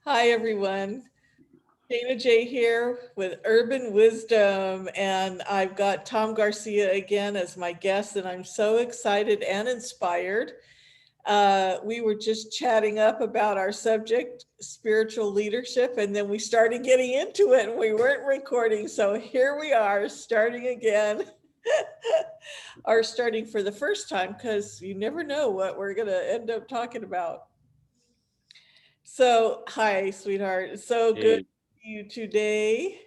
Hi, everyone. Dana J here with Urban Wisdom, and I've got Tom Garcia again as my guest, and I'm so excited and inspired. We were just chatting up about our subject, spiritual leadership, and then we started getting into it, and we weren't recording. So here we are, starting again, or starting for the first time, because you never know what we're going to end up talking about. So, hi, sweetheart. It's so good Hey, to see you today.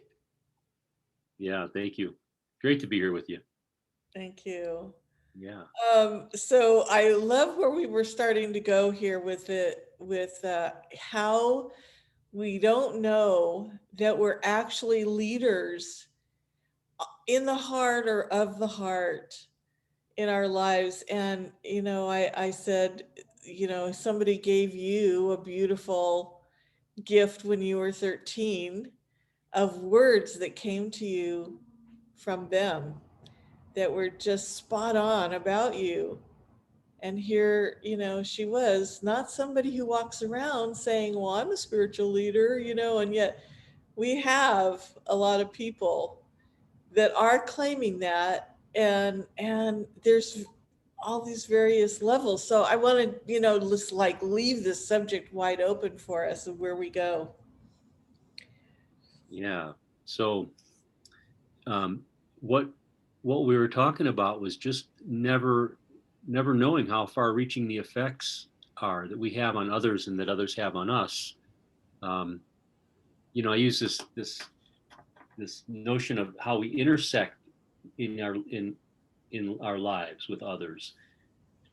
yeah, thank you. Great to be here with you. Thank you. Yeah, So I love where we were starting to go here with it, with how we don't know that we're actually leaders in the heart or of the heart in our lives. And, I said, somebody gave you a beautiful gift when you were 13 of words that came to you from them that were just spot on about you. And here, she was not somebody who walks around saying, well, I'm a spiritual leader, and yet we have a lot of people that are claiming that. And there's all these various levels. So I want to, just like leave this subject wide open for us of where we go. yeah. So, um, what what we were talking about was just never knowing how far-reaching the effects are that we have on others and that others have on us. Um, I use this notion of how we intersect in our lives with others.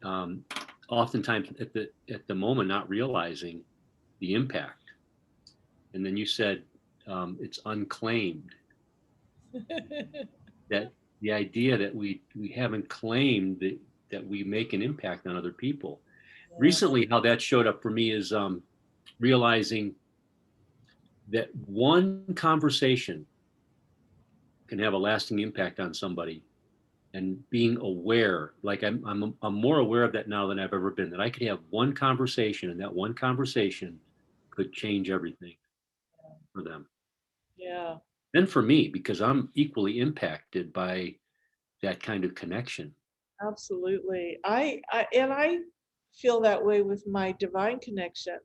Um, Oftentimes at the moment, not realizing the impact. And then you said it's unclaimed, that the idea that we haven't claimed that we make an impact on other people. Yeah, Recently, how that showed up for me is realizing that one conversation can have a lasting impact on somebody, and being aware, like I'm more aware of that now than I've ever been, that I could have one conversation, and that one conversation could change everything for them. yeah. And for me, because I'm equally impacted by that kind of connection. Absolutely. I feel that way with my divine connection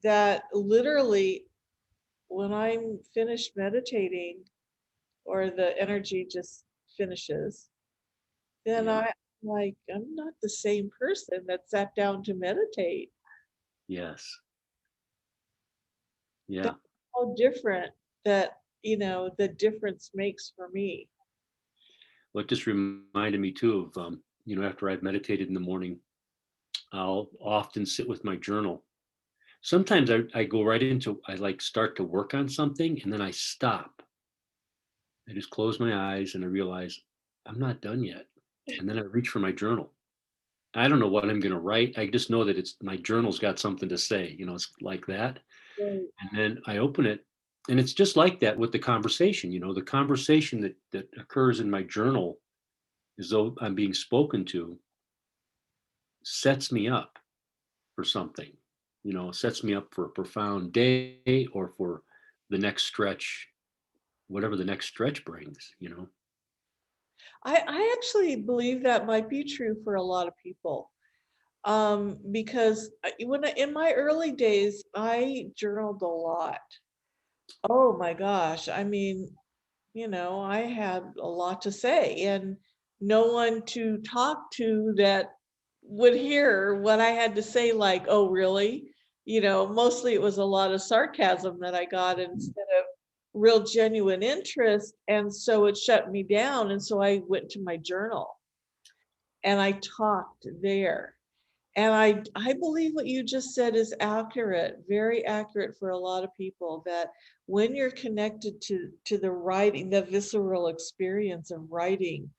that literally when I'm finished meditating or the energy just finishes, then Yeah. I'm not the same person that sat down to meditate. Yes. That's Yeah. how different that, the difference makes for me. What just reminded me too of, after I've meditated in the morning, I'll often sit with my journal. Sometimes I go right into, I like start to work on something and then I stop. I just close my eyes and I realize I'm not done yet. And then I reach for my journal. I don't know what I'm going to write. I just know that it's my journal's got something to say. It's like that. Right. And then I open it, and it's just like that with the conversation. The conversation that occurs in my journal, as though I'm being spoken to, sets me up for something. Sets me up for a profound day or for the next stretch, whatever the next stretch brings. I actually believe that might be true for a lot of people. Because in my early days, I journaled a lot. Oh my gosh. I mean, I had a lot to say and no one to talk to that would hear what I had to say, like, oh, really? Mostly it was a lot of sarcasm that I got instead of real genuine interest. And so it shut me down. And so I went to my journal and I talked there. And I believe what you just said is accurate, very accurate for a lot of people, that when you're connected to the writing, the visceral experience of writing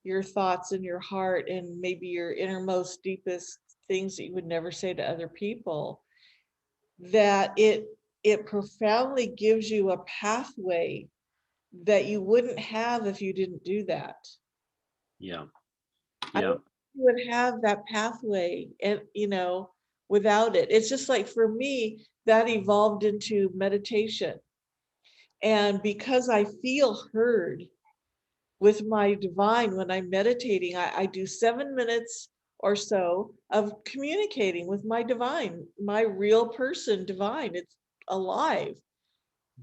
your thoughts in your heart and maybe your innermost, deepest things that you would never say to other people, that it profoundly gives you a pathway that you wouldn't have if you didn't do that. Yeah. I Yeah. would have that pathway and without it. It's just like for me, that evolved into meditation. And because I feel heard with my divine when I'm meditating, I do 7 minutes or so of communicating with my divine, my real person divine. It's alive.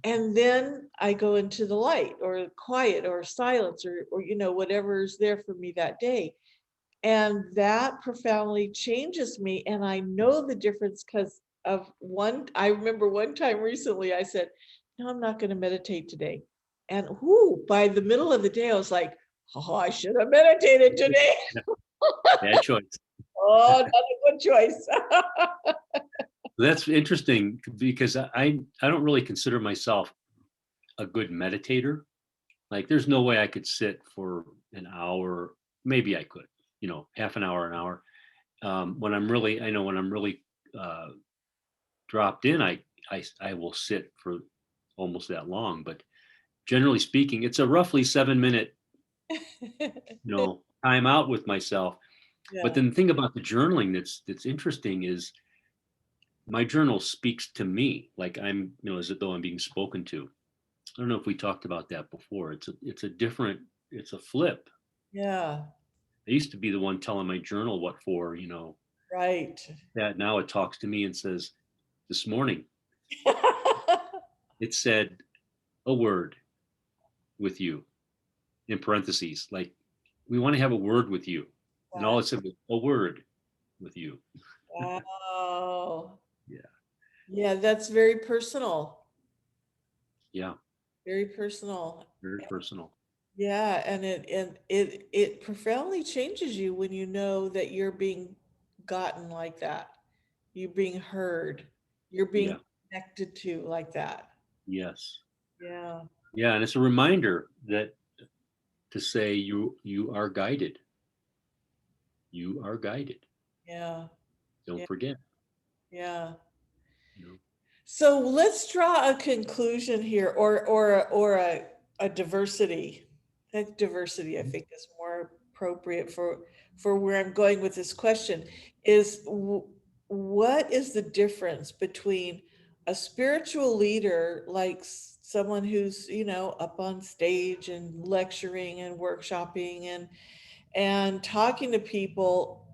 And then I go into the light or quiet or silence or whatever's there for me that day. And that profoundly changes me. And I know the difference because of I remember one time recently I said, no, I'm not going to meditate today. And by the middle of the day, I was like, oh, I should have meditated today. Bad choice. Oh, not a good choice. That's interesting because I don't really consider myself a good meditator. Like there's no way I could sit for an hour. Maybe I could, half an hour, an hour. When I'm really, I know when I'm really dropped in, I will sit for almost that long. But generally speaking, it's a roughly 7 minute, time out with myself. But Yeah, then the thing about the journaling that's interesting is my journal speaks to me like I'm, as though I'm being spoken to. I don't know if we talked about that before. It's a flip. yeah, I used to be the one telling my journal what for, right. that now it talks to me and says, this morning it said a word with you in parentheses, like we want to have a word with you. And all Wow. it said was a word with you. Wow. Yeah. Yeah, that's very personal. Yeah. Very personal. Very personal. Yeah, and it profoundly changes you when you know that you're being gotten like that. You're being heard. You're being Yeah. connected to like that. Yes. Yeah, Yeah. And it's a reminder that to say you are guided. You are guided. yeah, Don't yeah, forget. yeah. You know. So let's draw a conclusion here, or a diversity. I think diversity, I think, is more appropriate for where I'm going with this question. What is the difference between a spiritual leader, like someone who's up on stage and lecturing and workshopping and talking to people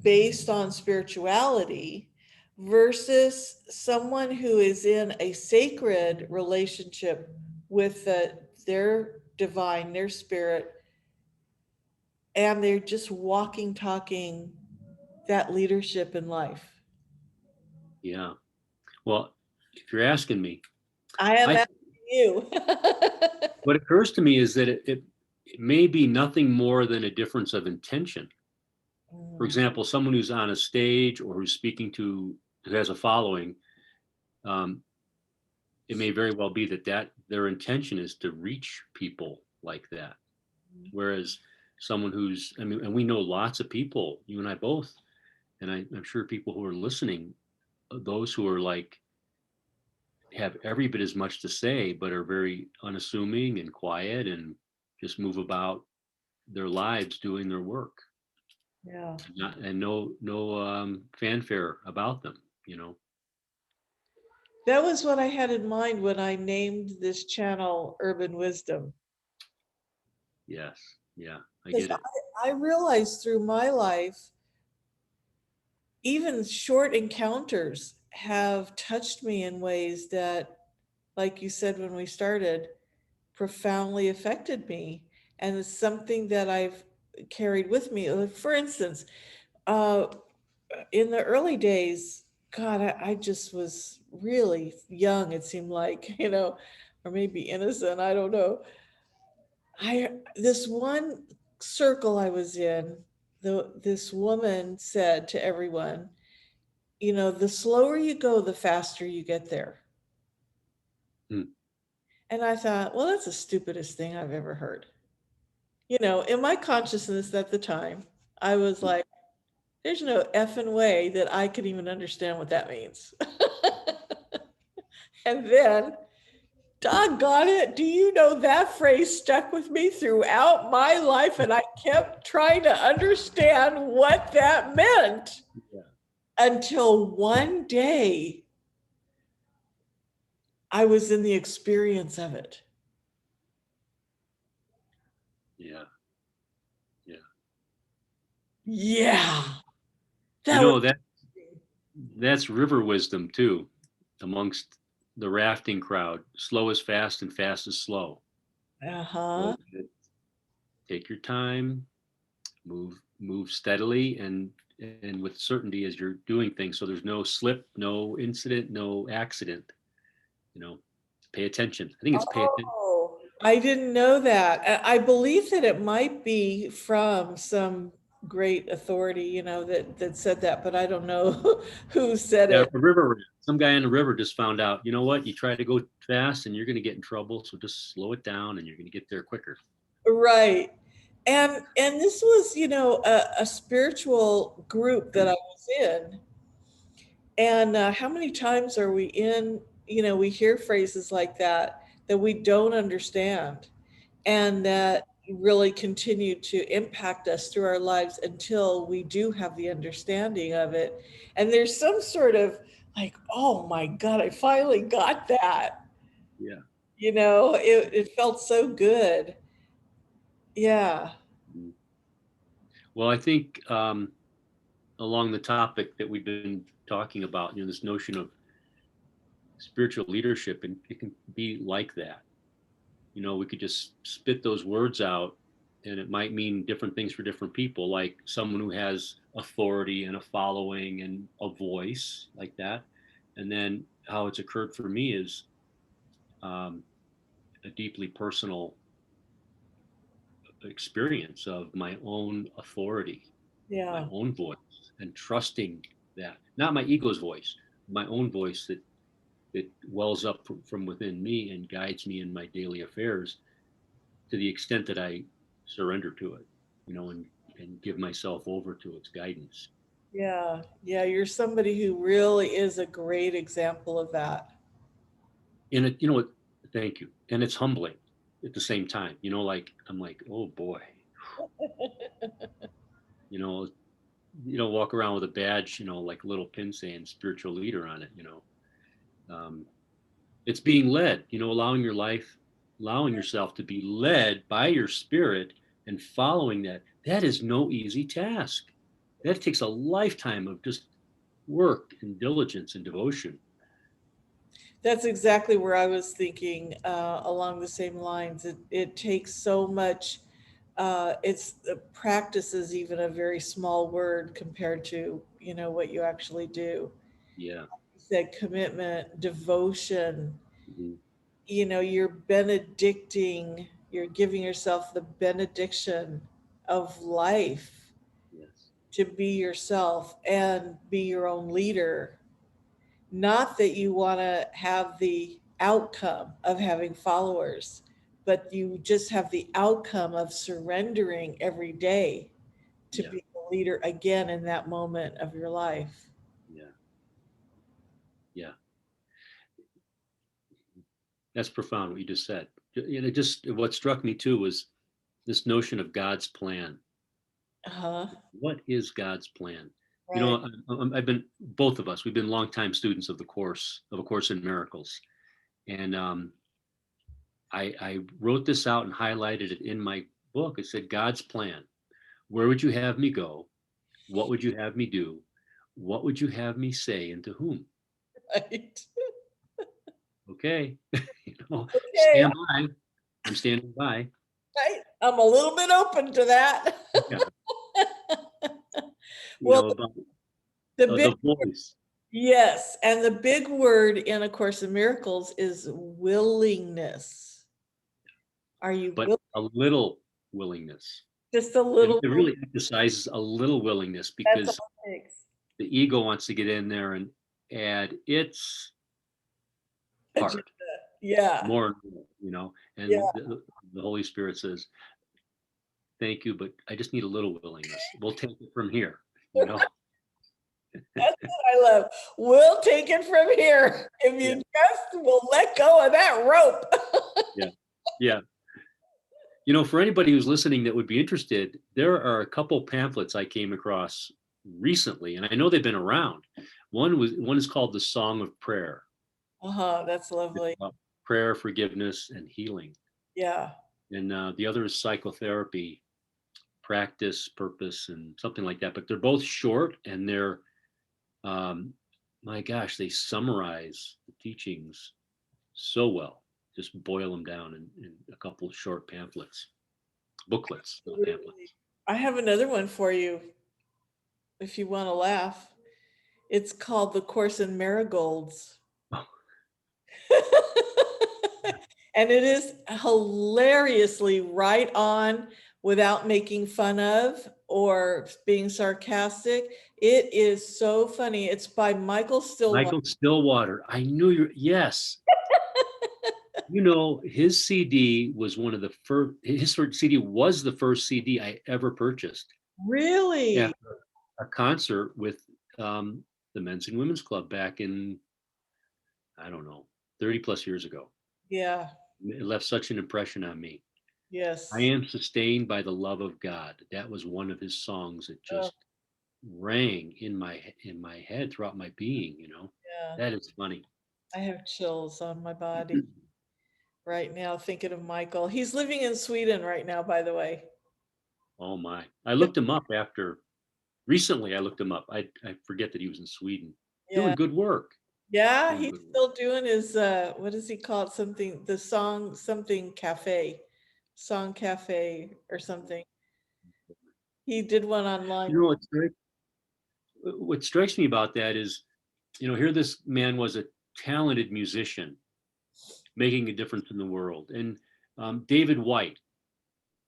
based on spirituality versus someone who is in a sacred relationship with their divine, their spirit, and they're just walking, talking that leadership in life? Yeah. Well, if you're asking me, I am I asking you. what occurs to me is that it may be nothing more than a difference of intention. For Mm, example, someone who's on a stage or who's speaking to who has a following, um, it may very well be that their intention is to reach people like that. Whereas someone who's, I mean, and we know lots of people, you and I both, and I'm sure people who are listening, those who are like have every bit as much to say, but are very unassuming and quiet and just move about their lives doing their work. yeah. And no fanfare about them, That was what I had in mind when I named this channel Urban Wisdom. Yes, yeah, I Because get it. I realized through my life, even short encounters have touched me in ways that, like you said when we started, profoundly affected me. And it's something that I've carried with me. For instance, uh, in the early days, God, I just was really young, it seemed like, or maybe innocent, I don't know. This one circle I was in, this woman said to everyone, the slower you go, the faster you get there. Hmm. And I thought, well, that's the stupidest thing I've ever heard. In my consciousness at the time, I was like, there's no effing way that I could even understand what that means. And then, doggone it, do you know that phrase stuck with me throughout my life? And I kept trying to understand what that meant. Yeah. until one day I was in the experience of it. Yeah. Yeah. Yeah. You That was know, that's river wisdom too, amongst the rafting crowd. Slow is fast and fast is slow. uh-huh. So take your time, move steadily and with certainty as you're doing things. So there's no slip, no incident, no accident. You know, pay attention. I think it's pay attention. Oh, I didn't know that. I believe that it might be from some great authority, that said that, but I don't know who said Yeah, it. a river rat. Some guy in the river just found out, you know what? You try to go fast and you're going to get in trouble. So just slow it down and you're going to get there quicker. Right. And this was, a spiritual group that I was in. And how many times are we in, we hear phrases like that we don't understand, and that really continue to impact us through our lives until we do have the understanding of it. And there's some sort of like, oh my God, I finally got that. Yeah. It felt so good. Yeah. Mhm. Well, I think along the topic that we've been talking about, this notion of spiritual leadership, and it can be like that. We could just spit those words out and it might mean different things for different people, like someone who has authority and a following and a voice like that. And then how it's occurred for me is um, a deeply personal experience of my own authority, my Yeah. own voice, and trusting that, not my ego's voice, my own voice that wells up from within me and guides me in my daily affairs to the extent that I surrender to it, and give myself over to its guidance. Yeah. Yeah. You're somebody who really is a great example of that. And it, you know what? Thank you. And it's humbling at the same time. Like I'm like, oh boy, you know, walk around with a badge, like a little pin saying spiritual leader on it. Um, it's being led. Allowing yourself to be led by your spirit and following that. That is no easy task. That takes a lifetime of just work and diligence and devotion. That's exactly where I was thinking, along the same lines. It takes so much. It's practice is even a very small word compared to what you actually do. Yeah. You said commitment, devotion. Mhm. You're benedicting. You're giving yourself the benediction of life Yes. to be yourself and be your own leader. Not that you want to have the outcome of having followers, but you just have the outcome of surrendering every day to Yeah. be the leader again in that moment of your life. Yeah. Yeah. That's profound what you just said. And it just what struck me too was this notion of God's plan. Uh-huh. What is God's plan? Right. I've been both of us. We've been longtime students of A Course in Miracles, and I wrote this out and highlighted it in my book. It said God's plan. Where would you have me go? What would you have me do? What would you have me say and to whom? Right. Okay, Okay. stand by. I'm standing by. Right. I'm a little bit open to that. Yeah, Well, about the big the voice, yes, and the big word in A Course in Miracles is willingness. Are you but willing? a little willingness. Just a It, little. it really emphasizes a little willingness That's because all it takes. the ego wants to get in there and add its Agenda. part Yeah. more and more, Yeah. and the Holy Spirit says, thank you, but I just need a little willingness. We'll take it from here, you know? That's what I love. We'll take it from here. If Yeah, you just will let go of that rope. yeah, yeah. For anybody who's listening that would be interested, there are a couple pamphlets I came across recently, and I know they've been around. One is called the Song of Prayer. Uh-huh, that's It's lovely. about prayer, forgiveness, and healing. Yeah. And the other is psychotherapy, practice, purpose, and something like that. But they're both short, and they're um, my gosh, they summarize the teachings so well. Just boil them down in a couple of short booklets, not Absolutely. pamphlets. I have another one for you if you want to laugh. It's called The Course in Marigolds. Oh, And it is hilariously right on without making fun of or being sarcastic. It is so funny. It's by Michael Stillwell. Michael Stillwater. I knew you. Yes. You know, his CD was one of the first, his first CD was the first CD I ever purchased Really? after a concert with the Men's and Women's Club back in, I don't know, 30 plus years ago. Yeah. It left such an impression on me. I Yes. am sustained by the love of God. That was one of his songs that Oh, just rang in my head throughout my being, you know. yeah. That is funny. I have chills on my body right now thinking of Michael. He's living in Sweden right now, by the way. Oh my. I looked him up after recently I looked him up. I forget that he was in Sweden Yeah. doing good work. Yeah, Doing he's good work. still doing his what does he call it? Something the song something cafe. Song cafe or something. He did one online. You know what strikes me about that is, you know, here this man was a talented musician making a difference in the world. And David White,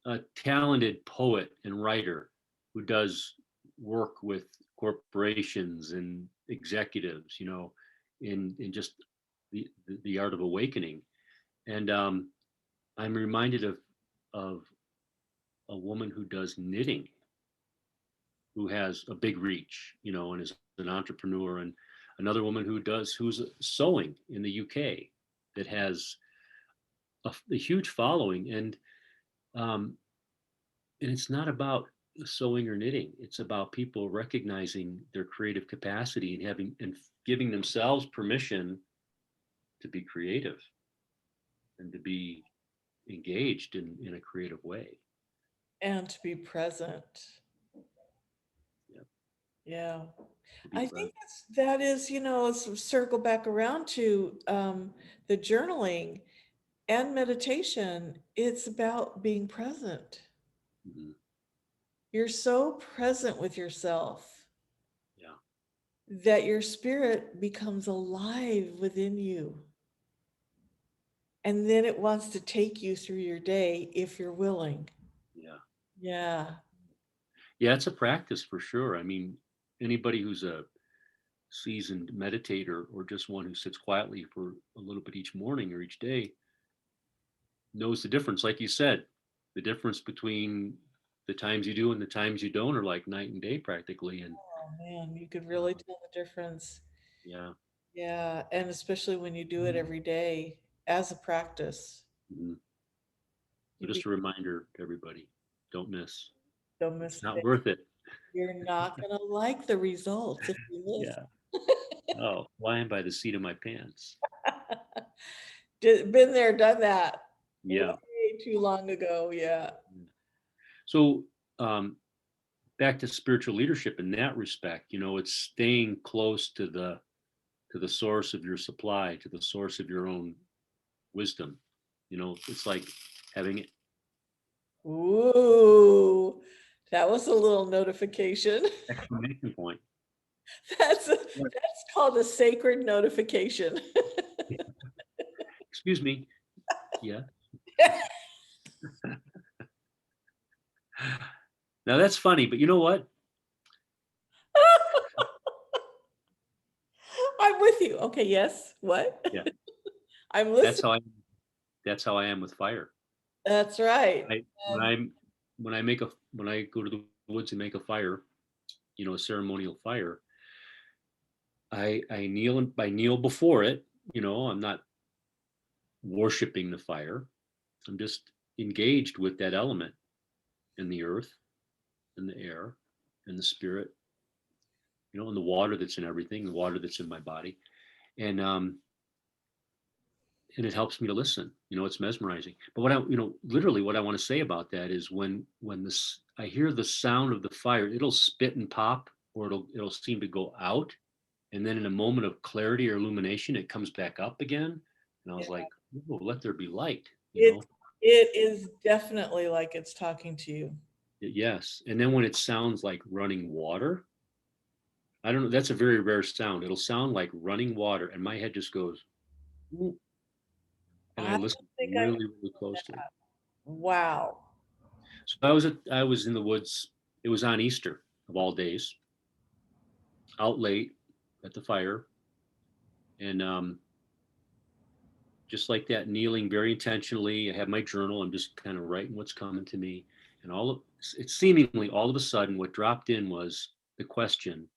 a talented poet and writer who does work with corporations and executives, you know, in just the art of awakening. And I'm reminded of a woman who does knitting, who has a big reach, you know, and is an entrepreneur, and another woman who's sewing in the UK that has a huge following, um, and it's not about sewing or knitting. It's about people recognizing their creative capacity and having and giving themselves permission to be creative and to be engaged in a creative way. And to be present. Yeah, Yeah. to be I think present. that is, let's circle back around to the journaling and meditation. It's about being present. Mhm. You're so present with yourself Yeah, that your spirit becomes alive within you. And then it wants to take you through your day if you're willing. yeah, Yeah. yeah. It's a practice for sure. I mean, anybody who's a seasoned meditator or just one who sits quietly for a little bit each morning or each day knows the difference. Like you said, the difference between the times you do and the times you don't are like night and day practically. And Oh man, you could really uh, tell the difference. yeah. Yeah. And especially when you do it every day as a practice. Mhm. So You just be, a reminder to everybody, don't miss. don't It's miss not it. worth it. You're not gonna like the results if you miss. Yeah. Oh, flying by the seat of my pants. Been there, done that Yeah. way too long ago. Yeah. So back to spiritual leadership in that respect, you know, it's staying close to the source of your supply, to the source of your own wisdom. You know, it's like having Ooh, that was a little notification. exclamation point. What? That's called a sacred notification. Excuse me. Yeah. Now that's funny, but you know what? I'm with you. Okay, yes. What? Yeah, I'm that's listening. how I that's how I am with fire. That's right. I when And I'm when I go to the woods and make a fire, you know, a ceremonial fire, I kneel before it. You know, I'm not worshiping the fire. I'm just engaged with that element in the earth and the air and the spirit. and the water that's in everything, the water that's in my body. And it helps me to listen. It's mesmerizing. But literally what I want to say about that is when this I hear the sound of the fire, it'll spit and pop, or it'll seem to go out, and then in a moment of clarity or illumination, it comes back up again. And I Yeah. was like, oh, let there be light. It it is definitely like it's talking to you. Yes. And then when it sounds like running water, I don't know. That's a very rare sound. It'll sound like running water, and my head just goes, "Ooh," and I I listen don't think I've really, really closely. wow. So I was in the woods. It was on Easter of all days, out late at the fire, and just like that, kneeling very intentionally. I have my journal. I'm just kind of writing what's coming to me, and it's seemingly all of a sudden what dropped in was the question: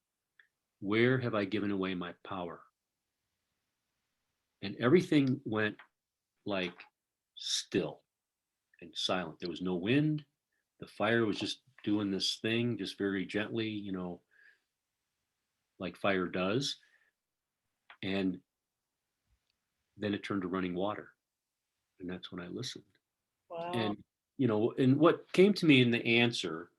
where have I given away my power? And everything went like still and silent. There was no wind. The fire was just doing this thing, just very gently, like fire does. And then it turned to running water. And that's when I listened. Wow. And, and what came to me in the answer,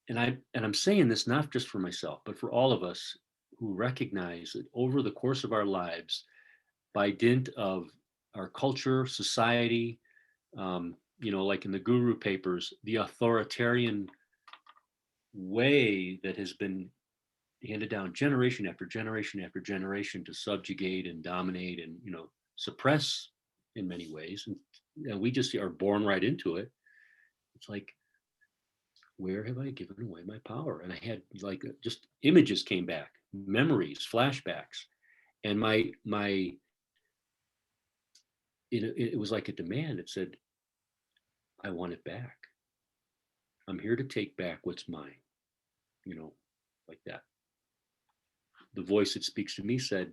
and I'm saying this not just for myself, but for all of us who recognize that over the course of our lives, by dint of our culture, society, like in the Guru Papers, the authoritarian way that has been handed down generation after generation after generation to subjugate and dominate and suppress in many ways, and we just are born right into it. It's like, where have I given away my power? And I had like just images came back, memories, flashbacks, and my it was like a demand. It said, I want it back. I'm here to take back what's mine, you know, like that. The voice that speaks to me said,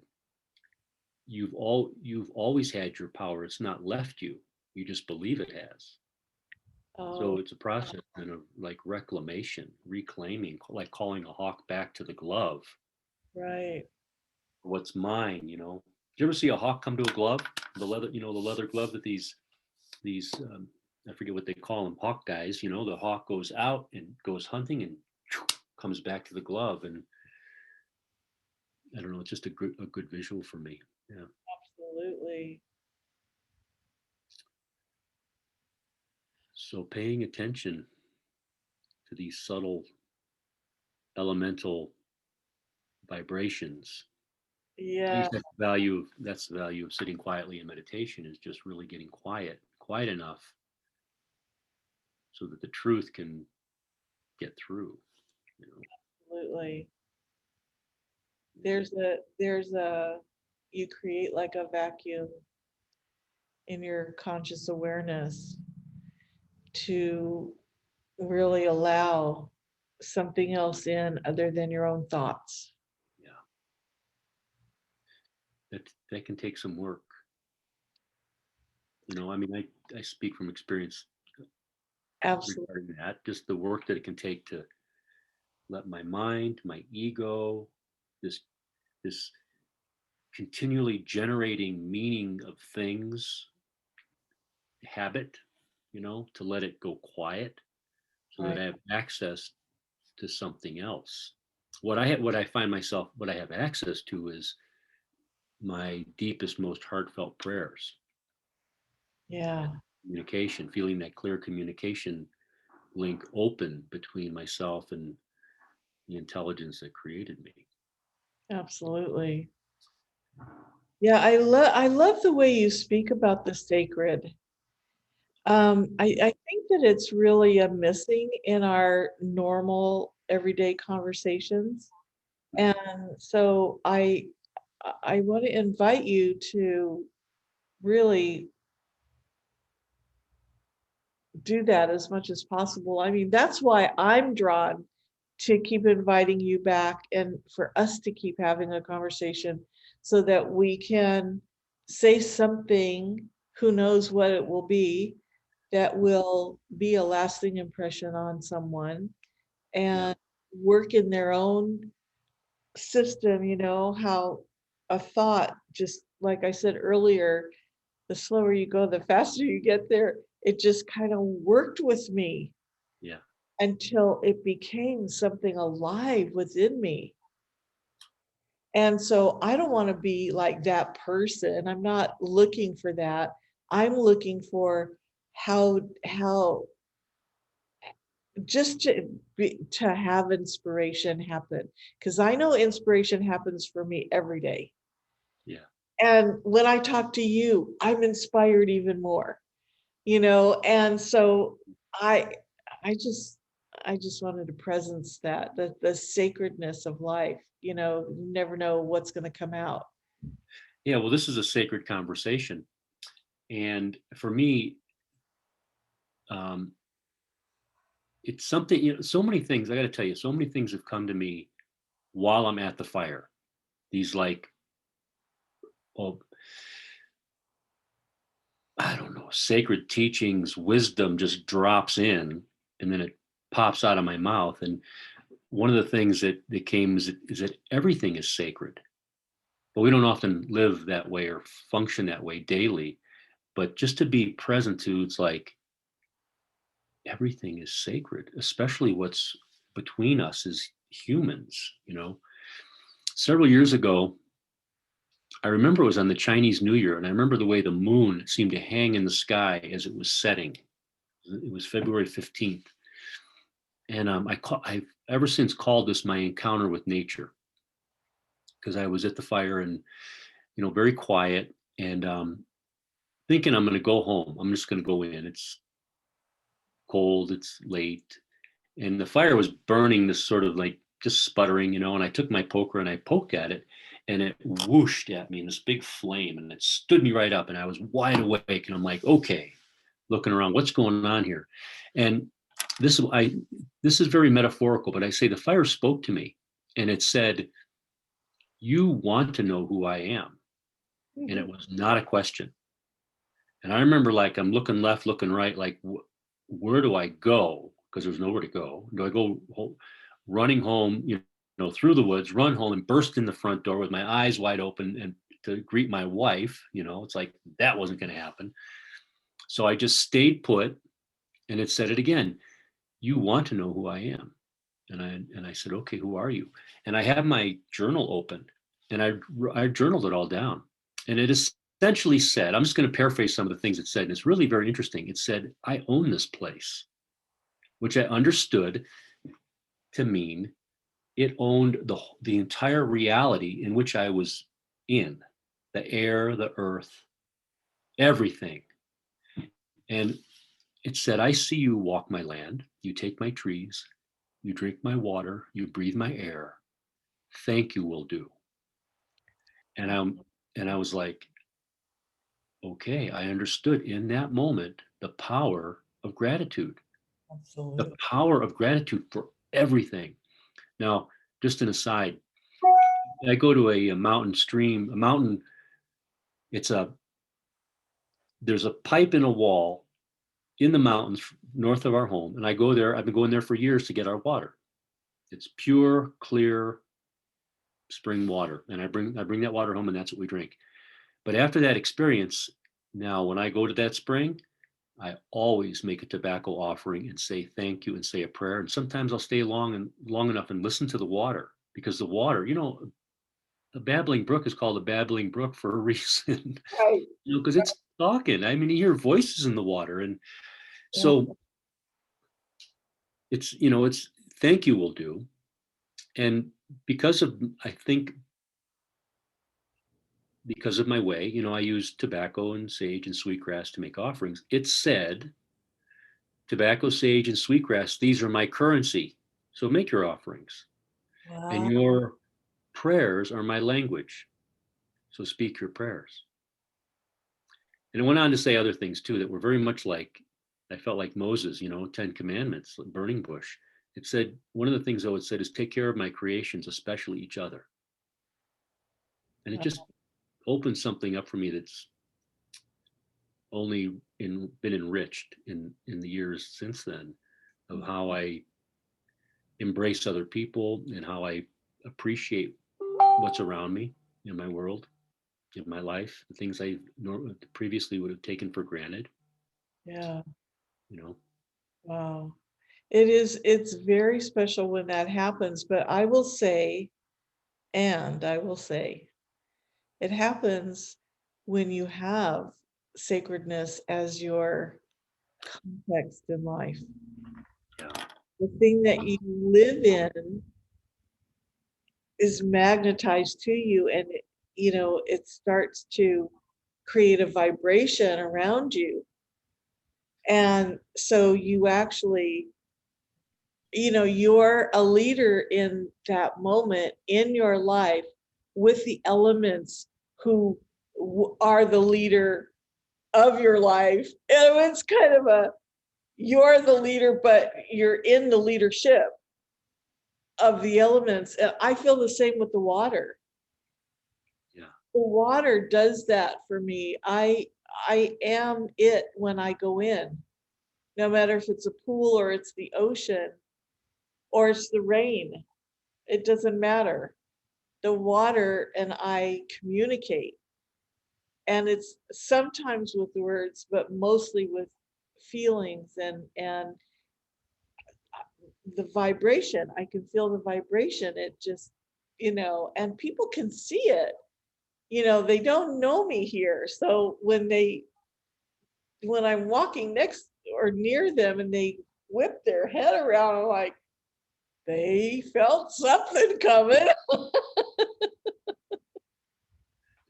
you've always had your power. It's not left you. You just believe it has. So Oh, it's a process and of like reclamation, reclaiming, like calling a hawk back to the glove. right. What's mine, Did you ever see a hawk come to a glove? The leather, the leather glove that these I forget what they call them, hawk guys. The hawk goes out and goes hunting and comes back to the glove, and I don't know. It's just a good visual for me. Yeah. Absolutely. So paying attention to these subtle elemental vibrations. I Yeah, guess that's the value of sitting quietly in meditation, is just really getting quiet enough so that the truth can get through. You know? absolutely. There's a you create like a vacuum in your conscious awareness to really allow something else in other than your own thoughts. Yeah, that can take some work. I mean, I speak from experience Absolutely. regarding that. Just the work that it can take to let my mind, my ego, this this continually generating meaning of things, habit, to let it go quiet so that Right. I have access to something else. What I have access to is my deepest, most heartfelt prayers, Yeah, communication, feeling that clear communication link open between myself and the intelligence that created me. absolutely. Yeah, I love the way you speak about the sacred. I think that it's really a missing in our normal everyday conversations. And so I want to invite you to really do that as much as possible. I mean, that's why I'm drawn to keep inviting you back and for us to keep having a conversation so that we can say something, who knows what it will be, that will be a lasting impression on someone Yeah. and work in their own system, how a thought, just like I said earlier, the slower you go, the faster you get there. It just kind of worked with me Yeah. until it became something alive within me. And so I don't want to be like that person. I'm not looking for that. I'm looking for how just to have inspiration happen, because I know inspiration happens for me every day. Yeah. And when I talk to you, I'm inspired even more, and so I I just wanted to presence that the sacredness of life, you never know what's going to come out. Yeah. Well, this is a sacred conversation. And for me, um, it's something, so many things, I got to tell you, so many things have come to me while I'm at the fire. These like, oh, I don't know, sacred teachings, wisdom just drops in and then it pops out of my mouth. And one of the things that came is that everything is sacred, but we don't often live that way or function that way daily. But just to be present to, it's like everything is sacred, especially what's between us as humans. Several years ago, I remember it was on the Chinese New Year, and I remember the way the moon seemed to hang in the sky as it was setting. It was February 15th. And I've ever since called this my encounter with nature, because I was at the fire and, very quiet and thinking I'm going to go home. I'm just going to go in. It's cold, it's late. And the fire was burning, this sort of like just sputtering, and I took my poker and I poked at it and it whooshed at me in this big flame and it stood me right up and I was wide awake and I'm like, okay, looking around, what's going on here? And this is very metaphorical, but I say the fire spoke to me and it said, you want to know who I am. And it Mhm. was not a question. And I remember like I'm looking left, looking right, like where do I go? Because there's nowhere to go. Do I go running home, through the woods, run home and burst in the front door with my eyes wide open and to greet my wife? It's like that wasn't going to happen. So I just stayed put, and it said it again. You want to know who I am? And I said, okay, who are you? And I have my journal open, and I journaled it all down, and it essentially said, I'm just going to paraphrase some of the things it said, and it's really very interesting. It said, I own this place, which I understood to mean it owned the entire reality in which I was in, the air, the earth, everything. And it said, I see you walk my land, you take my trees, you drink my water, you breathe my air. Thank you will do. And I was like, okay, I understood in that moment the power of gratitude, the Absolutely. power of gratitude for everything. Now, just an aside, I go to a mountain stream, a mountain, it's a there's a pipe in a wall in the mountains north of our home. And I go there, I've been going there for years to get our water. It's pure, clear spring water. And I bring that water home and that's what we drink. But after that experience, now when I go to that spring, I always make a tobacco offering and say thank you and say a prayer. And sometimes I'll stay long enough and listen to the water, because the water, the babbling brook is called a babbling brook for a reason, Right. because it's talking. I mean, you hear voices in the water. And Yeah. so it's thank you will do. And because of, I think, because of my way, I use tobacco and sage and sweetgrass to make offerings. It said, tobacco, sage, and sweetgrass, these are my currency. So make your offerings. And Wow. your prayers are my language. So speak your prayers. And it went on to say other things too that were very much like, I felt like Moses, 10 Commandments, burning bush. It said, one of the things though it said is take care of my creations, especially each other. And it just opened something up for me that's only been enriched in the years since then, of how I embrace other people and how I appreciate what's around me in my world, in my life, the things I previously would have taken for granted, Yeah. you know. Wow. It's very special when that happens, but I will say, it happens when you have sacredness as your context in life. Yeah. The thing that you live in is magnetized to you, and it starts to create a vibration around you. And so you actually, you're a leader in that moment in your life with the elements who are the leader of your life. And it's kind of you're the leader, but you're in the leadership of the elements. And I feel the same with the water. Yeah. The water does that for me. I am it when I go in, no matter if it's a pool or it's the ocean or it's the rain. It doesn't matter. The water and I communicate. And it's sometimes with words, but mostly with feelings and the vibration. I can feel the vibration. It just, and people can see it. They don't know me here. So when I'm walking next or near them and they whip their head around, I'm like, they felt something coming.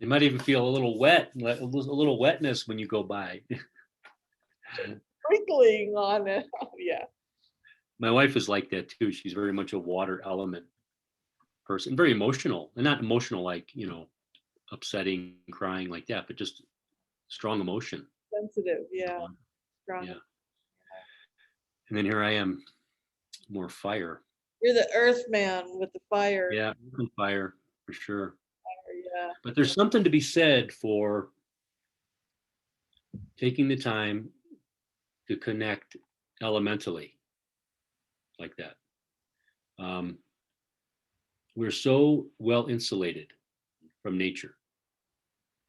They might even feel a little wet, a little wetness when you go by. Sprinkling on it. Yeah. My wife is like that too. She's very much a water element person, very emotional, and not emotional like, upsetting, crying like that, but just strong emotion. Sensitive. Yeah. Strong. Yeah. And then here I am, more fire. You're the earth man with the fire. Yeah, fire for sure. Yeah. But there's something to be said for taking the time to connect elementally like that. Um, we're so well insulated from nature.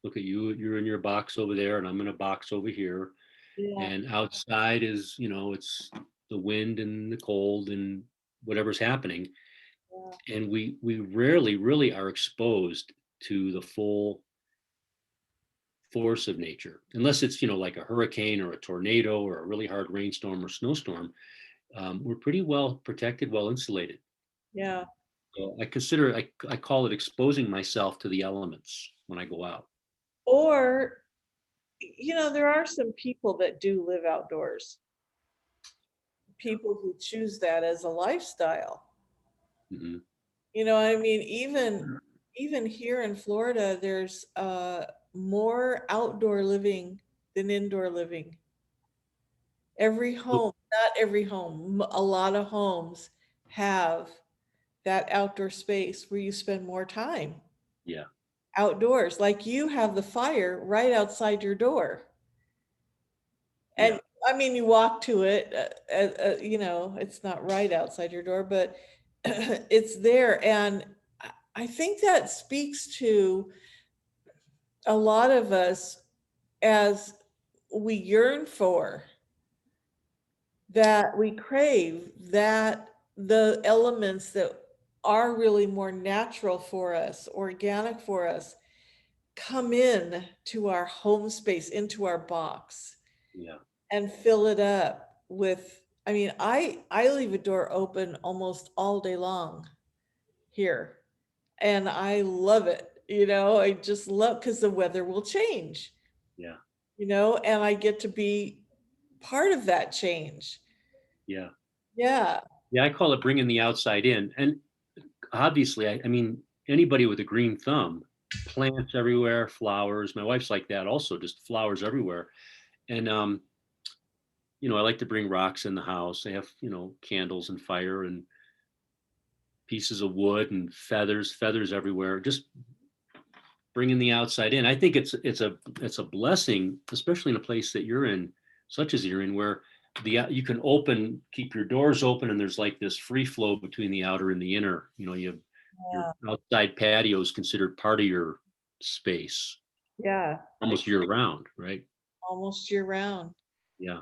Look at you, you're in your box over there, and I'm in a box over here. Yeah. And outside is, it's the wind and the cold and whatever's happening. Yeah. And we rarely really are exposed to the full force of nature, unless it's, like a hurricane or a tornado or a really hard rainstorm or snowstorm. We're pretty well protected, well insulated. Yeah. So I call it exposing myself to the elements when I go out. Or, there are some people that do live outdoors, people who choose that as a lifestyle. Hmm. I mean, even here in Florida, there's more outdoor living than indoor living. Every So, home, not every home, a lot of homes have that outdoor space where you spend more time yeah, outdoors. Like you have the fire right outside your door. yeah, And I mean, you walk to it, it's not right outside your door, but it's there. And I think that speaks to a lot of us as we yearn for, that we crave, that the elements that are really more natural for us, organic for us, come in to our home space, into our box, yeah, and fill it up with, I mean, I leave a door open almost all day long here, and I love it. I just love, because the weather will change, yeah, and I get to be part of that change. yeah. Yeah. Yeah, I call it bringing the outside in. And obviously, I mean, anybody with a green thumb, plants everywhere, flowers. My wife's like that also, just flowers everywhere. And, I like to bring rocks in the house. I have, candles and fire and pieces of wood and feathers everywhere. Just bringing the outside in. I think it's a blessing, especially in a place that you're in, such as you're in, where you can keep your doors open, and there's like this free flow between the outer and the inner. You Your Yeah. outside patio is considered part of your space Yeah. almost year round, right? Almost year round. Yeah.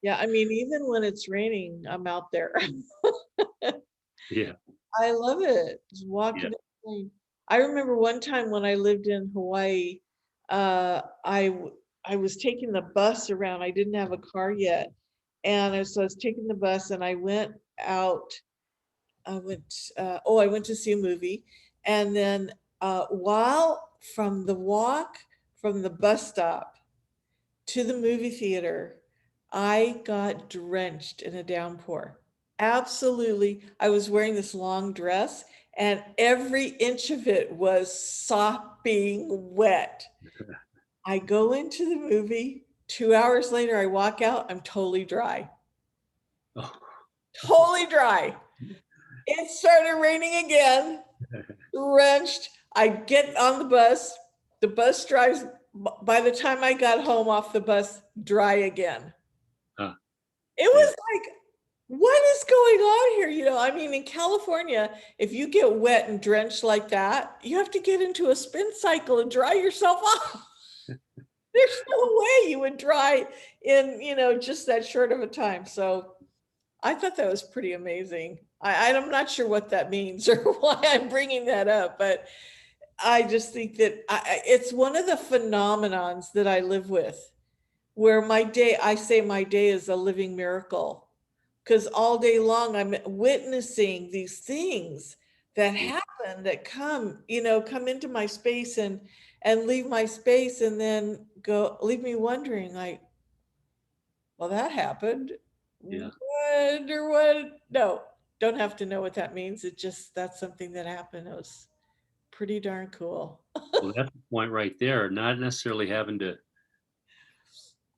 Yeah, I mean, even when it's raining, I'm out there. Yeah. I love it. Just Yeah. walking in the rain. I remember one time when I lived in Hawaii, uh, I w- I was taking the bus around. I didn't have a car yet, and so I was taking the bus, and I went out. I went to see a movie, and then while from the walk from the bus stop to the movie theater, I got drenched in a downpour. Absolutely. I was wearing this long dress, and every inch of it was sopping wet. I go into the movie. 2 hours later, I walk out. I'm totally dry. Oh, Totally dry. It started raining again, drenched. I get on the bus. The bus drives. By the time I got home off the bus, dry again. huh, It yeah. was like, what is going on here? I mean, in California, if you get wet and drenched like that, you have to get into a spin cycle and dry yourself off. There's no way you would dry in, just that short of a time. So I thought that was pretty amazing. I'm not sure what that means or why I'm bringing that up, but I just think that it's one of the phenomenons that I live with, where I say my day is a living miracle, because all day long I'm witnessing these things that Yeah. happen, that come into my space and leave my space, and then go leave me wondering, like, well, that happened. Yeah. Wonder what? No, don't have to know what that means. That's something that happened. It was pretty darn cool. Well, that's the point right there. Not necessarily having to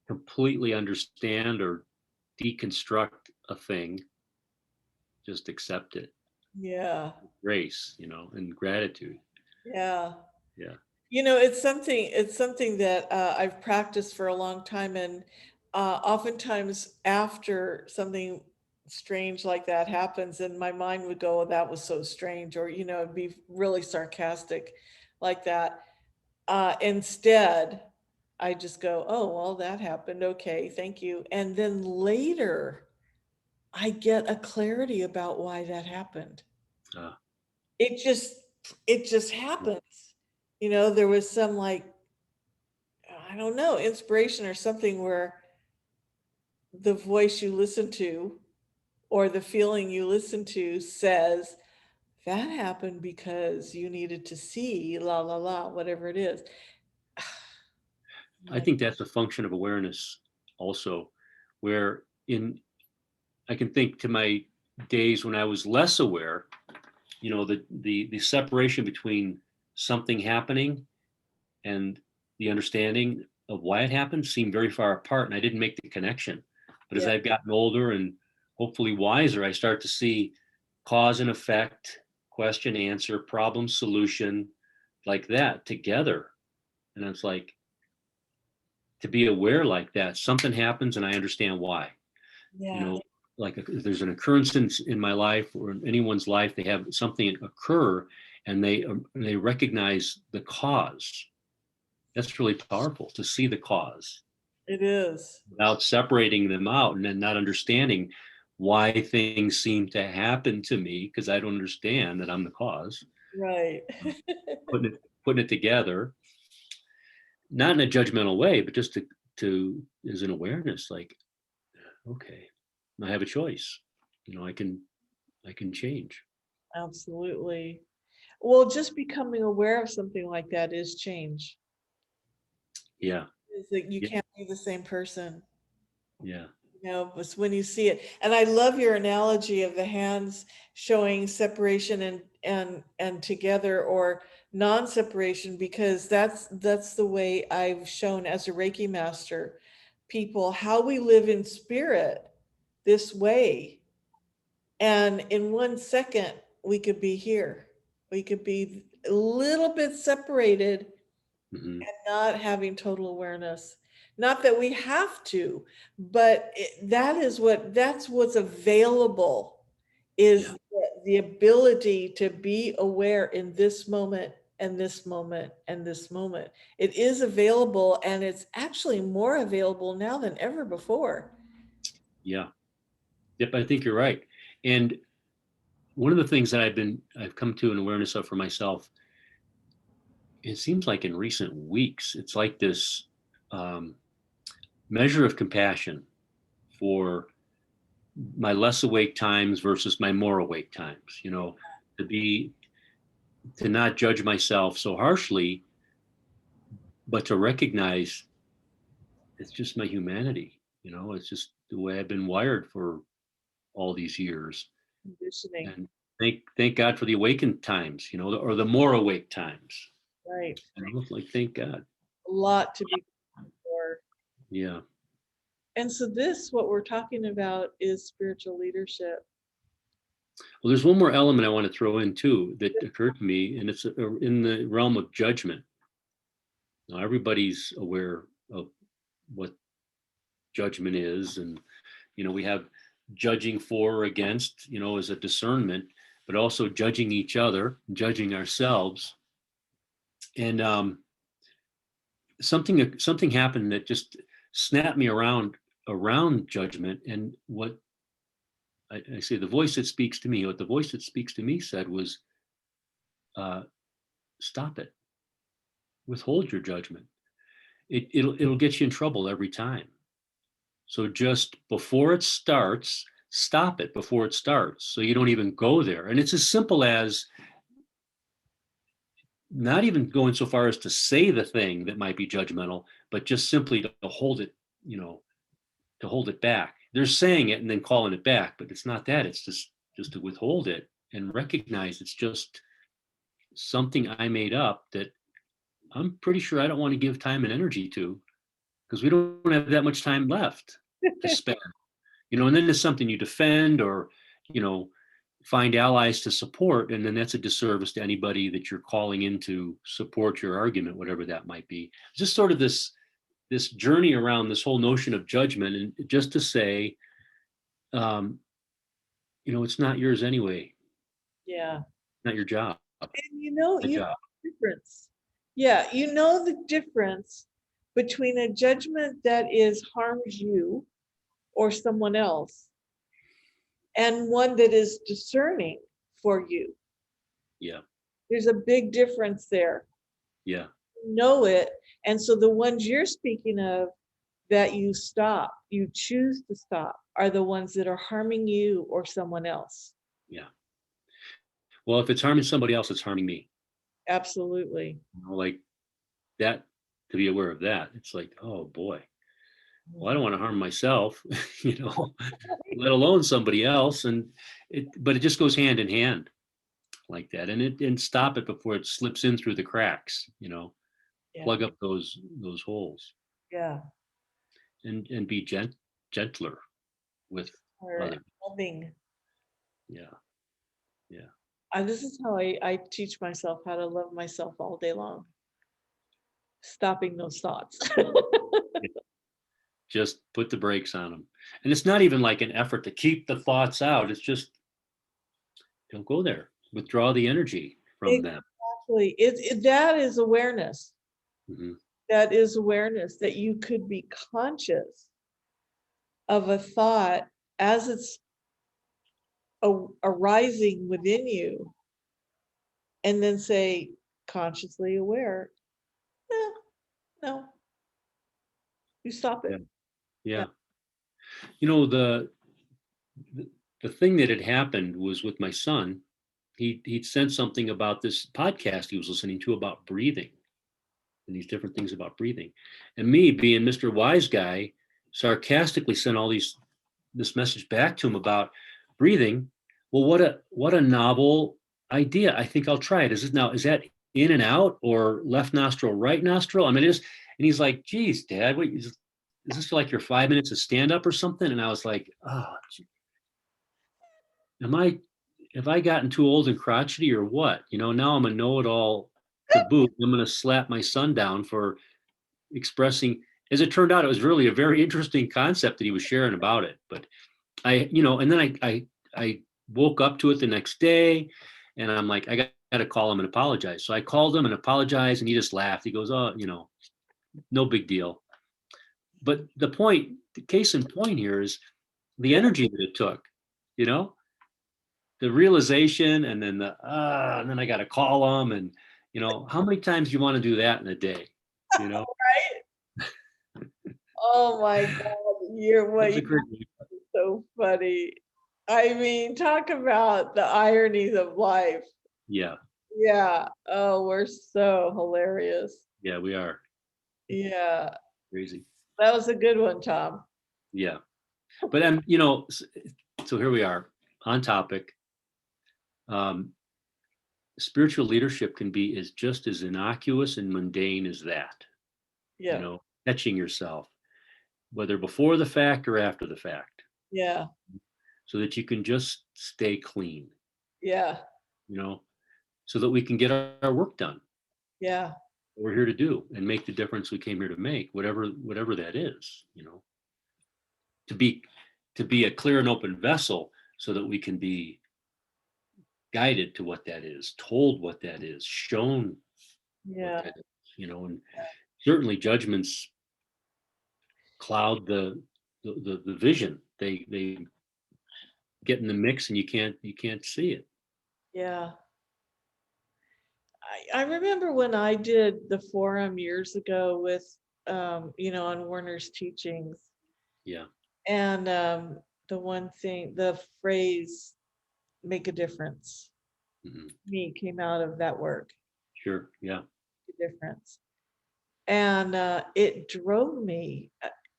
completely understand or deconstruct a thing, just accept it. Yeah, Grace, and gratitude. yeah. Yeah. It's something that I've practiced for a long time, and oftentimes after something strange like that happens, and my mind would go, "Oh, that was so strange," or it'd be really sarcastic like that. Instead, I just go, "Oh, well, that happened. Okay, thank you." And then later, I get a clarity about why that happened. Uh, It just it just happens. There was some, like, I don't know, inspiration or something, where the voice you listen to or the feeling you listen to says, that happened because you needed to see la la la, whatever it is. I Like, think that's a function of awareness also, where in I can think to my days when I was less aware, the separation between something happening and the understanding of why it happened seemed very far apart, and I didn't make the connection. But as yeah, I've gotten older and hopefully wiser, I start to see cause and effect, question, answer, problem, solution, like that together. And it's like, to be aware like that, something happens and I understand why. You yeah, know, like if there's an occurrence in my life or in anyone's life, they have something occur and they recognize the cause. That's really powerful to see the cause it is. without separating them out and then not understanding why things seem to happen to me because I don't understand that I'm the cause. Right. Putting it together, not in a judgmental way, but just to as an awareness, like, okay, I have a choice. I can change. Absolutely. Well, just becoming aware of something like that is change. Yeah. Is that you Yeah. can't be the same person. Yeah. It's when you see it. And I love your analogy of the hands showing separation and together, or non-separation, because that's the way I've shown as a Reiki master people how we live in spirit this way. And in 1 second, we could be here. We could be a little bit separated, Hmm. not having total awareness. Not that we have to, but that's what's available, is Yeah. the ability to be aware in this moment and this moment and this moment. It is available, and it's actually more available now than ever before. Yeah. Yep, I think you're right. And one of the things that I've come to an awareness of for myself, it seems like in recent weeks, it's like this um, measure of compassion for my less awake times versus my more awake times, to be, to not judge myself so harshly, but to recognize it's just my humanity. It's just the way I've been wired for all these years. Conditioning, And thank God for the awakened times, or the more awake times. right? Like thank God. A lot to be grateful for. Yeah. And so this, what we're talking about, is spiritual leadership. Well, there's one more element I want to throw in too that occurred to me, and it's in the realm of judgment. Now, everybody's aware of what judgment is, and we have judging for or against, as a discernment, but also judging each other, judging ourselves. And something happened that just snapped me around judgment. And what I say, the voice that speaks to me, what the voice that speaks to me said was, stop it, withhold your judgment. It'll get you in trouble every time. So just before it starts, stop it before it starts, so you don't even go there. And it's as simple as not even going so far as to say the thing that might be judgmental, but just simply to hold it, to hold it back. They're saying it and then calling it back, but it's not that. It's just to withhold it and recognize it's just something I made up that I'm pretty sure I don't want to give time and energy to, because we don't have that much time left to spend. And then it's something you defend or, you know, find allies to support. And then that's a disservice to anybody that you're calling in to support your argument, whatever that might be. Just sort of this journey around this whole notion of judgment, and just to say, um, it's not yours anyway, Yeah. not your job. And My you know job. the difference. Yeah, you know the difference between a judgment that is harms you or someone else and one that is discerning for you. Yeah. There's a big difference there. Yeah. You know it. And so the ones you're speaking of that you choose to stop, are the ones that are harming you or someone else. Yeah. Well, if it's harming somebody else, it's harming me. Absolutely. Like that, to be aware of that. It's like, oh boy. Well, I don't want to harm myself, let alone somebody else. But it just goes hand in hand like that. And stop it before it slips in through the cracks, Yeah. plug up those holes, Yeah. and be gentler with Or others. loving. Yeah. Yeah. This is how I teach myself how to love myself all day long. Stopping those thoughts. Just put the brakes on them. And it's not even like an effort to keep the thoughts out. It's just don't go there. Withdraw the energy from them. Exactly. That is awareness. Mhm. That is awareness that you could be conscious of a thought as it's arising within you, and then say, consciously aware, no, no, you stop Yeah. it. Yeah. Yeah. You know, the the thing that had happened was with my son. He'd sent something about this podcast he was listening to about breathing and these different things about breathing. And me, being Mr. Wise Guy, sarcastically sent this message back to him about breathing. Well, what a novel idea. I think I'll try it. Is that in and out or left nostril, right nostril? I mean, and he's like, geez, Dad, wait, is this like your 5 minutes of stand up or something? And I was like, oh, am I, have I gotten too old and crotchety or what? Now I'm a know-it-all to boot. I'm going to slap my son down for expressing. As it turned out, it was really a very interesting concept that he was sharing about it. But and then I woke up to it the next day, and I'm like, I got to call him and apologize. So I called him and apologized, and he just laughed. He goes, "Oh, no big deal." But the case in point here is the Yeah. energy that it took, you know, the realization, and then and then I got to call him, and how many times do you want to do that in a day? You know, Right? Oh my God, you're it what was a you're great week. so funny. I mean, talk about the ironies of life. Yeah, Yeah. Oh, we're so hilarious. yeah, we are Yeah. crazy. That was a good one, Tom. Yeah, but so here we are on topic. Um, Spiritual leadership can be is just as innocuous and mundane as that. Yeah. Catching yourself, whether before the fact or after the fact, Yeah. so that you can just stay clean, Yeah. you know, so that we can get our work done. Yeah. What we're here to do and make the difference we came here to make, whatever that is, to be a clear and open vessel so that we can be guided to what that is, told what that is, shown what Yeah. that is, and certainly judgments cloud the vision. They get in the mix, and you can't see it. Yeah. I remember when I did the forum years ago with, on Warner's teachings, Yeah. and the one thing, the phrase "make a difference" Mhm. me came out of that work. Sure. Yeah. A difference, and it drove me.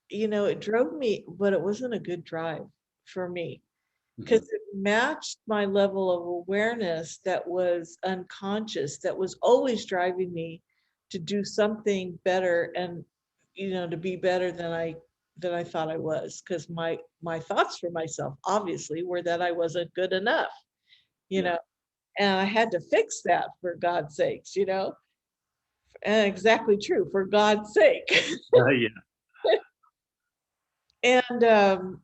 It drove me, but it wasn't a good drive for me because Hmm. it matched my level of awareness that was unconscious, that was always driving me to do something better, and to be better than I thought I was, because my thoughts for myself obviously were that I wasn't good enough, you Yeah. know and I had to fix that, for God's sakes, and exactly true, for God's sake. Yeah. And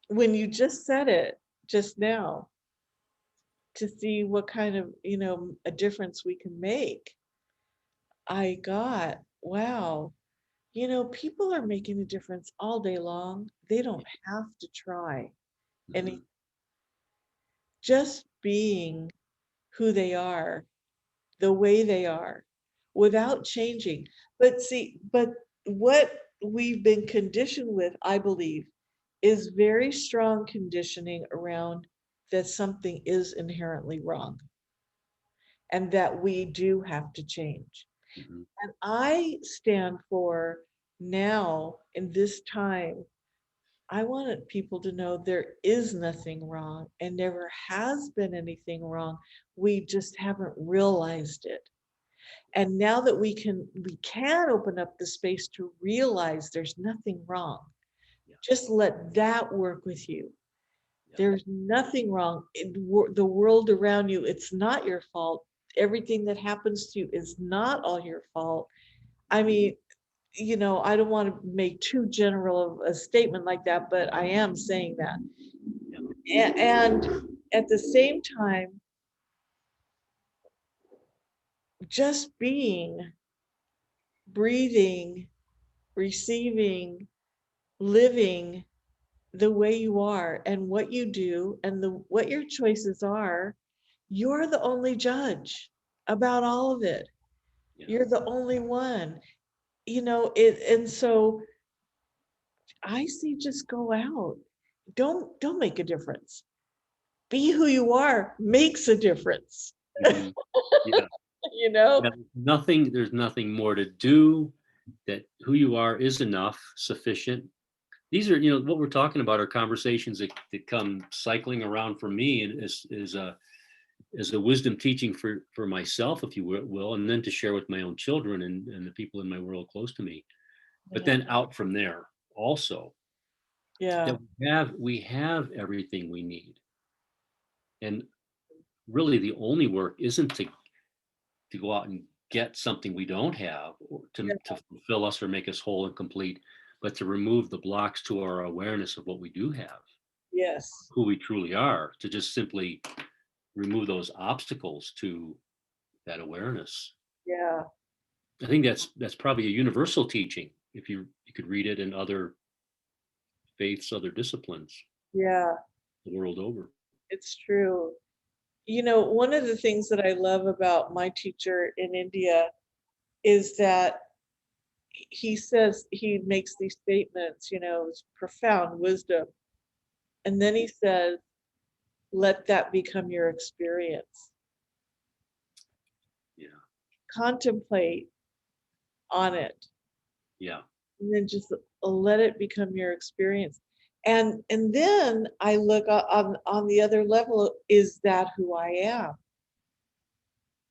when you just said it just now, to see what kind of a difference we can make, I got, wow, people are making a difference all day long. They don't have to try any, Hmm. just being who they are, the way they are, without changing. But what we've been conditioned with, I believe, is very strong conditioning around that something is inherently wrong and that we do have to change. Hmm. And I stand for, now in this time, I wanted people to know there is nothing wrong and never has been anything wrong. We just haven't realized it. And now that we can open up the space to realize there's nothing wrong. Yeah. Just let that work with you. Yeah. There's nothing wrong. The world around you, it's not your fault. Everything that happens to you is not all your fault. I mean, I don't want to make too general of a statement like that, but I am saying that. Yeah. And at the same time, just being, breathing, receiving, living the way you are and what you do and what your choices are, you're the only judge about all of it. Yeah. You're the only one. And so I say, just go out. Don't make a difference. Be who you are makes a difference. Hmm. Yeah. you know? Yeah. There's nothing more to do. That who you are is enough, sufficient. These are, what we're talking about are conversations that come cycling around for me, and is a wisdom teaching for myself, if you will, and then to share with my own children and the people in my world close to me. But Yeah. then out from there also, Yeah. that we have everything we need. And really the only work isn't to go out and get something we don't have, or Yeah. to fulfill us or make us whole and complete, but to remove the blocks to our awareness of what we do have. Yes. who we truly are, to just simply remove those obstacles to that awareness. Yeah. I think that's probably a universal teaching if you could read it in other faiths, other disciplines Yeah. the world over. It's true. One of the things that I love about my teacher in India is that he says, he makes these statements, it's profound wisdom. And then he says, let that become your experience. Yeah, Contemplate on it, yeah, and then just let it become your experience. And then I look on the other level, is that who I am?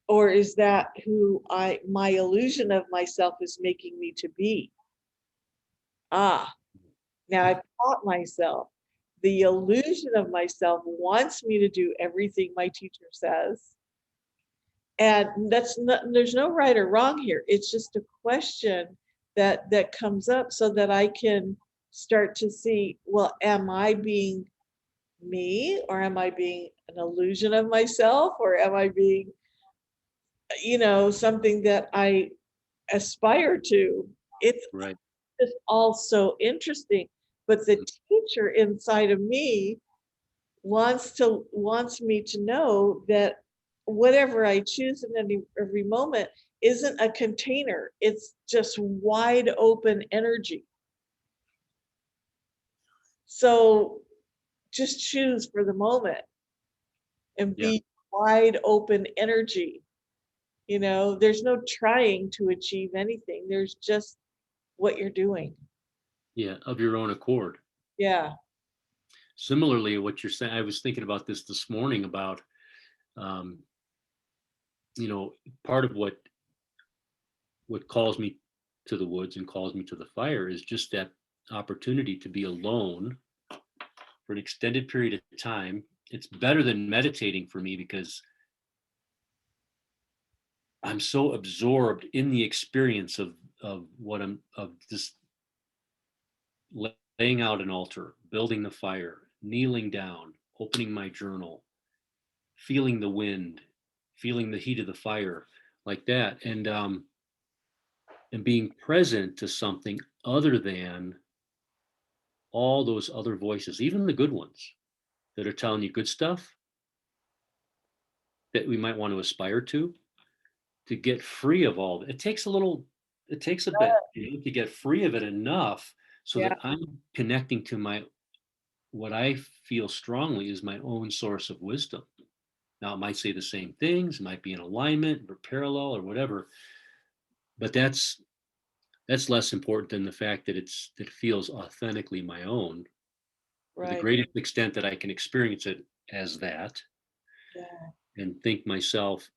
Or is that who my illusion of myself is making me to be? Ah, now I've taught myself. The illusion of myself wants me to do everything my teacher says. And that's not, there's no right or wrong here. It's just a question that comes up so that I can start to see, well, am I being me, or am I being an illusion of myself, or am I being, something that I aspire to? It's right. just all so interesting. But the Mhm. teacher inside of me wants me to know that whatever I choose in every moment isn't a container. It's just wide open energy. So just choose for the moment and Yeah, be wide open energy. There's no trying to achieve anything. There's just what you're doing. yeah, of your own accord. Yeah. Similarly, what you're saying, I was thinking about this morning about, um, you know, part of what calls me to the woods and calls me to the fire is just that opportunity to be alone for an extended period of time. It's better than meditating for me because I'm so absorbed in the experience of what I'm of just laying out an altar, building the fire, kneeling down, opening my journal, feeling the wind, feeling the heat of the fire, like that, and being present to something other than all those other voices, even the good ones that are telling you good stuff that we might want to aspire to get free of all. It takes a little, it takes a bit, to get free of it enough so Yeah. that I'm connecting to my, what I feel strongly is my own source of wisdom. Now, it might say the same things, it might be in alignment or parallel or whatever, but that's less important than the fact that it feels authentically my own to the Right. greatest extent that I can experience it as that, Yeah. and think myself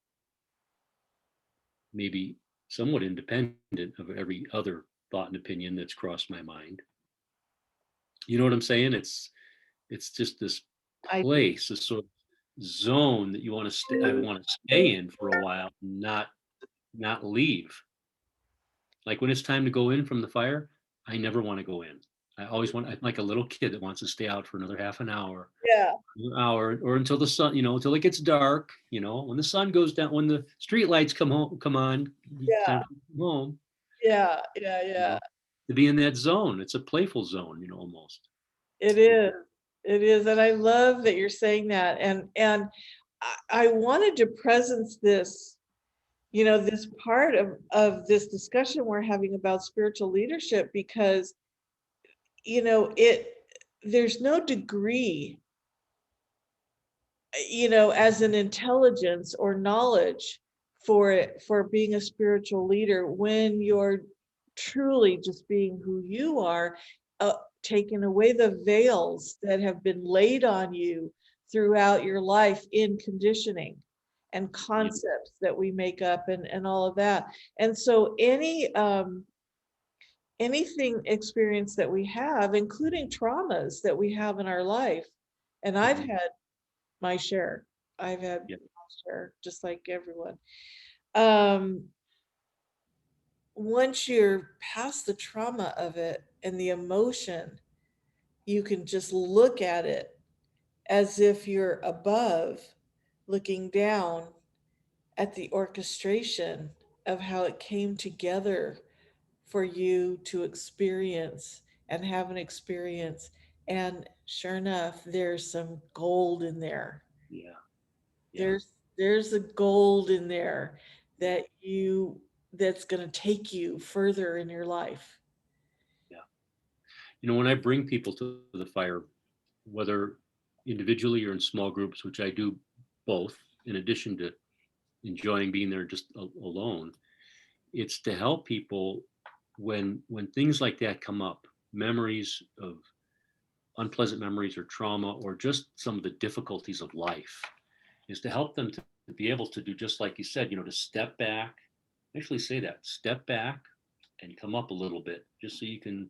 maybe somewhat independent of every other thought and opinion that's crossed my mind. You know what I'm saying? It's just this I place, this sort of zone that you want to stay. I want to stay in for a while, not leave. Like when it's time to go in from the fire, I never want to go in. I always want. I'm like a little kid that wants to stay out for another half Yeah. an hour, or until the sun, until it gets dark. When the sun goes down, when the street lights come on, it's Yeah. time to come home. Yeah. Yeah. You Yeah. know, to be in that zone, it's a playful zone, almost. It is. It is. And I love that you're saying that. And I wanted to presence this, this part of this discussion we're having about spiritual leadership, because, it there's no degree, as an intelligence or knowledge for being a spiritual leader when you're truly just being who you are, uh, taking away the veils that have been laid on you throughout your life in conditioning and Yeah, concepts that we make up, and all of that. And so anything experience that we have, including traumas that we have in our life, and I've mhm, had my share. I've had yeah, my share, just like everyone. Um, Once you're past the trauma of it and the emotion, you can just look at it as if you're above looking down at the orchestration of how it came together for you to experience and have an experience. And sure enough, there's some gold in there. Yeah. Yeah. There's a gold in there Yeah. that you that's going to take you further in your life. Yeah. When I bring people to the fire, whether individually or in small groups, which I do both, in addition to enjoying being there just alone, it's to help people when things like that come up, memories of unpleasant memories or trauma or just some of the difficulties of life, is to help them to be able to do just like you said, to step back, actually say that, step back and come up a little bit, just so you can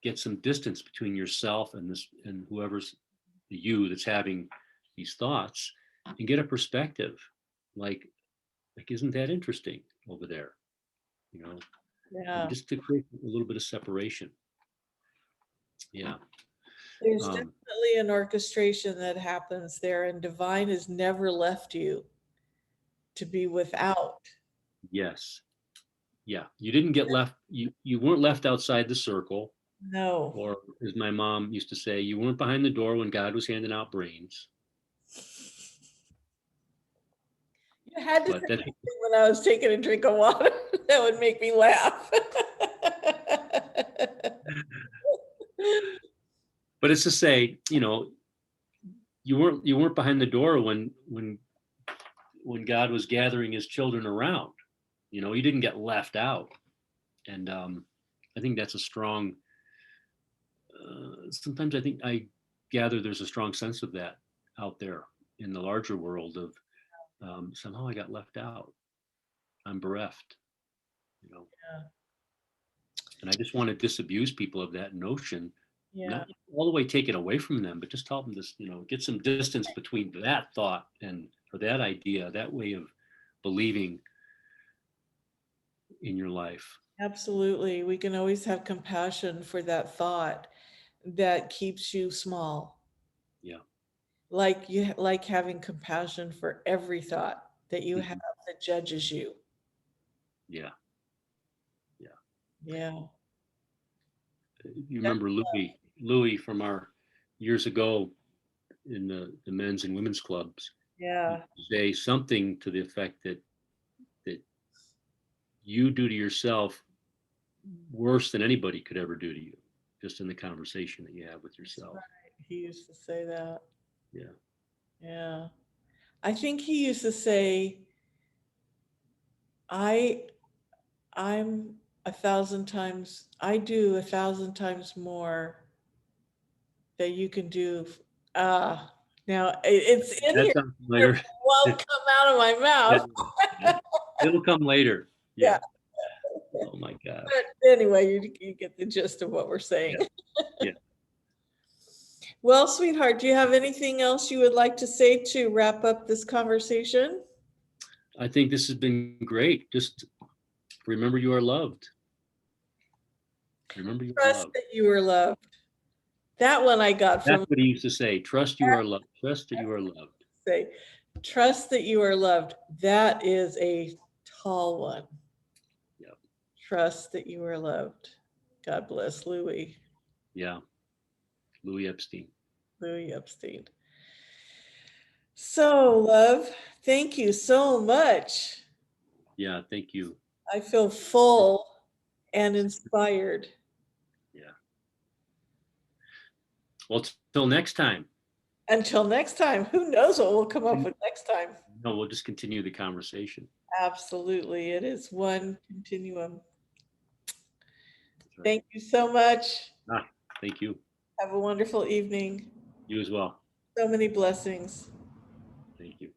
get some distance between yourself and this and whoever's the you that's having these thoughts, and get a perspective, like isn't that interesting over there, you know and Yeah. just to create a little bit of separation. Yeah. There's um definitely an orchestration that happens there, and divine has never left you to be without. yes. Yeah, you didn't get left, you weren't left outside the circle, No. or as my mom used to say, you weren't behind the door when God was handing out brains. You had to say But that's something when I was taking a drink of water that would make me laugh. but it's to say, you weren't behind the door when God was gathering his children around. You didn't get left out. And I think that's a strong, sometimes I think I gather there's a strong sense of that out there in the larger world of, somehow I got left out. I'm bereft, you know. Yeah. And I just want to disabuse people of that notion, Yeah. not all the way take it away from them, but just help them just, get some distance between that thought and or that idea, that way of believing in your life. Absolutely. We can always have compassion for that thought that keeps you small. Yeah. Like having compassion for every thought that you have Mhm. that judges you. Yeah. Yeah. Yeah. You remember Louis from our years ago in the men's and women's clubs. He Yeah. would say something to the effect that you do to yourself worse than anybody could ever do to you, just in the conversation that you have with That's yourself. right. He used to say that. Yeah. Yeah. I think he used to say, I I'm I do 1,000 times more that you can do. Now it's in That here, sounds but it familiar. won't come out of my Yeah. mouth. It'll come later. Yeah. Yeah. Oh my gosh. But anyway, you get the gist of what we're saying. Yeah. Yeah. Well, sweetheart, do you have anything else you would like to say to wrap up this conversation? I think this has been great. Just remember you are loved. Remember you are Trust loved. that you are loved. That one I got That's from what he used to say. Trust you are loved. Trust that you are loved. say, trust that you are loved. That is a tall one. Yeah. Trust that you are loved. God bless Louis. Yeah. Louis Epstein. Louis Epstein. So, love, thank you so much. Yeah. Thank you. I feel full and inspired. Yeah. Well, till next time. Until next time, who knows what we'll come up with next time? No, we'll just continue the conversation. Absolutely. It is one continuum. That's right. Thank you so much. Ah, thank you. Have a wonderful evening. You as well. So many blessings. Thank you.